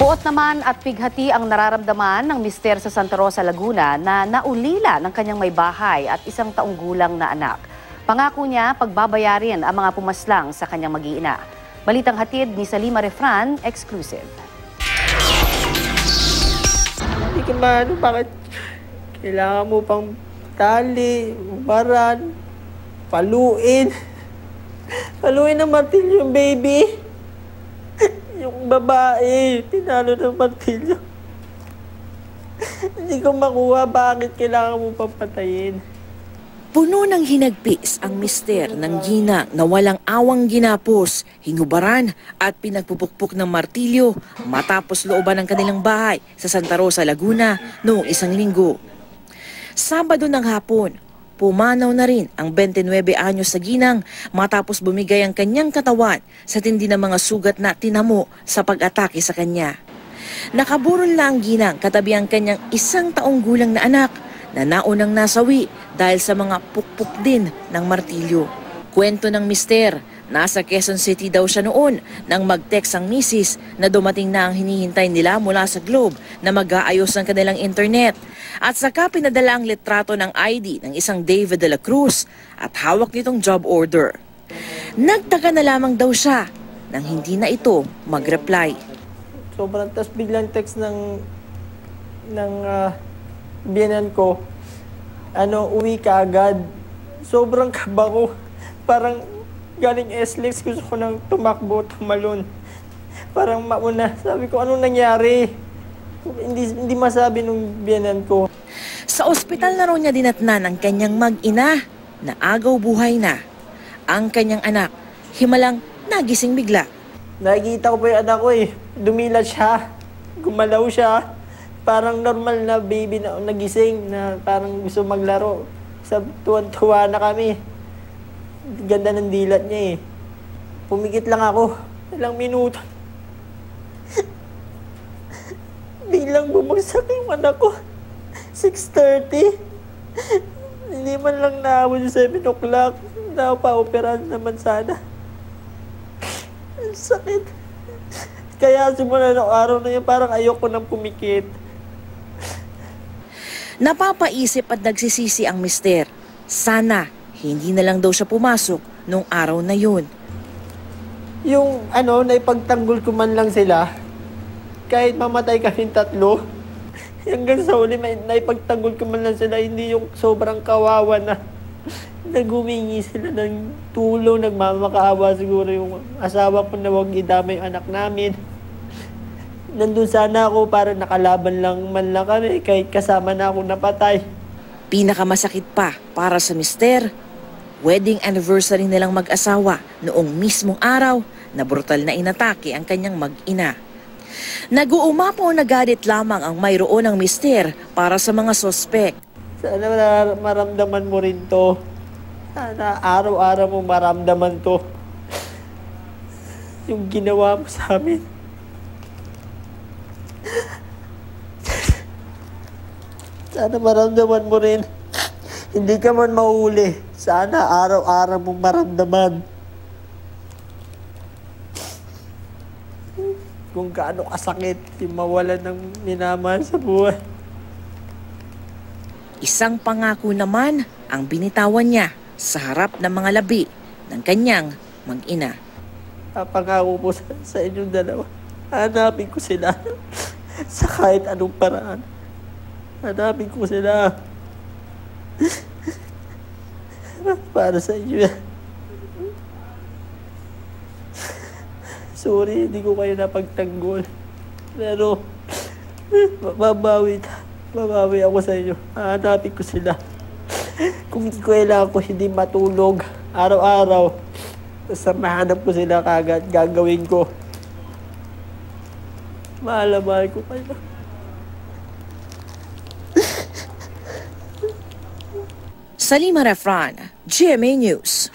Puot naman at pighati ang nararamdaman ng mister sa Santa Rosa, Laguna na naulila ng kanyang may bahay at isang taong gulang na anak. Pangako niya pagbabayarin ang mga pumaslang sa kanyang mag-iina. Balitang hatid ni Salima Refran, exclusive. Hindi ka maano, bakit kailangan mo pang tali, ubaran, paluin. Paluin ng martilyo yung baby. Yung babae, tinalo ng martilyo. Hindi ko makuha bakit kailangan mo papatayin. Puno ng hinagpis ang mister ng ginang na walang awang ginapos, hinubaran at pinagpupukpok ng martilyo matapos looban ng kanilang bahay sa Santa Rosa, Laguna noong isang linggo. Sabado ng hapon, pumanaw na rin ang 29 anyos sa ginang matapos bumigay ang kanyang katawan sa tindi ng mga sugat na tinamo sa pag-atake sa kanya. Nakaburol na ang ginang katabi ang kanyang isang taong gulang na anak na naunang nasawi dahil sa mga pukpuk din ng martilyo. Kwento ng mister, nasa Quezon City daw siya noon nang mag-text ang misis na dumating na ang hinihintay nila mula sa Globe na mag-aayos ng kanilang internet. At saka pinadala ang litrato ng ID ng isang David de la Cruz at hawak nitong job order. Nagtaka na lamang daw siya nang hindi na ito mag-reply. Sobrang tas biglang text ng biyenan ko, uwi ka agad. Sobrang kaba ko. Parang galing SLEX, gusto ko nang tumakbo, tumalon. Parang mauna. Sabi ko, anong nangyari? Hindi masabi nung biyenan ko. Sa ospital na raw niya dinatnan ang kanyang mag-ina na agaw buhay na. Ang kanyang anak, himalang nagising bigla. Nakikita ko po yung anak ko Dumilat siya. Gumalaw siya. Parang normal na baby na nagising na parang gusto maglaro. Tuwan-tuwa na kami. Ganda ng dilat niya Pumikit lang ako. Ilang minuto. Biglang bumagsak yung anak ko. 6:30. Hindi man lang naabot yung 7 o'clock. Napapa-operahan naman sana. Ang sakit. Kaya simula ng araw na yun, parang ayoko nang pumikit. Napapaisip at nagsisisi ang mister. Sana hindi na lang daw siya pumasok nung araw na yun. Yung naipagtanggol ko man lang sila, kahit mamatay kaming tatlo, hanggang sa huli, naipagtanggol ko man lang sila, hindi yung sobrang kawawa na nagumingi sila ng tulong, nagmamakaawa siguro yung asawa ko na huwag idamay yung anak namin. Nandun sana ako para nakalaban lang man lang kami kahit kasama na ako napatay. Pinakamasakit pa para sa mister, wedding anniversary nilang mag-asawa noong mismong araw na brutal na inatake ang kanyang mag-ina. Nag-uumapaw na galit lamang ang mayroon ng mister para sa mga sospek. Sana maramdaman mo rin to. Sana araw-araw mo maramdaman to. Yung ginawa mo sa amin. Sana maramdaman mo rin. Hindi ka man mahuli. Sana araw-araw mong maramdaman. Kung gaano kasakit yung mawalan ng minamahal sa buhay. Isang pangako naman ang binitawan niya sa harap ng mga labi ng kanyang mag-ina. Pangako po sa inyong dalawa. Hanapin ko sila sa kahit anong paraan. Hanapin ko sila. Para sa inyo yan. Sorry, hindi ko kayo napagtanggol. Pero, babawi ako sa inyo. Hanapin ko sila. Kung kailangan ko hindi matulog araw-araw, basta mahanap ko sila kagad, gagawin ko. Mahal ko kayo. Salima Refran, GMA News.